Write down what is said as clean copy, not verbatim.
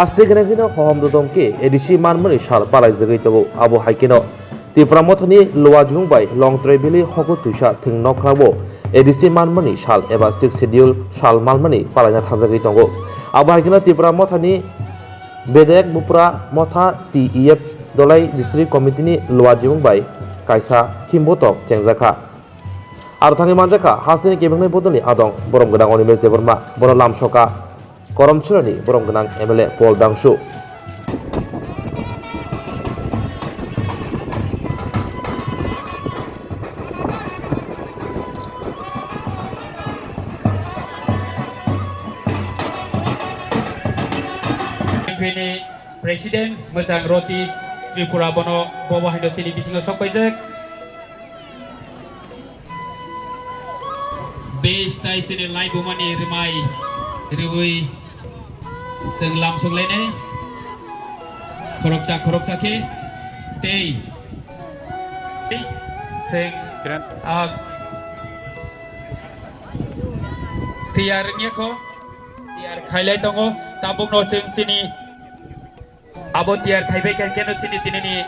Hasti Ganakino, Hohom Dodom Edisi Manma Shal Palaijagwi Abo Haikino. Tifra Mothani Rwchapmungni Long Trebili Hokutwisao Ting Nokrabo Edisi Manma Shal Eba 6 Schedule Shal Manmani Palaijagwi Tongo. Abo Haikino Tifra Mothani Bedek Bupra Motha TEF Dolai District Committee ni Rwchapmungni Kaisa Himbotok Chengjaka. Arthangi Manjaka Hasni Kebangni Bodoni Adong Borom Gadang Onimes Deborma Borom Lamsoka Korom Chulani Borom Gadang MLA Paul Dangshu. Presiden Mezang Rotis Tripura Bono Bawa Hindo Cili Bisingtwi Sokpaijak Base Tai Cili Lai Bumani Rimai Riwi Seng Lam Sung Lene Koroksa Ke Tei Seng Tiar Nyeko Tiar Khailai Tongo Tabung No Seng Cini Abo tiar kaibai kan keno cini tinini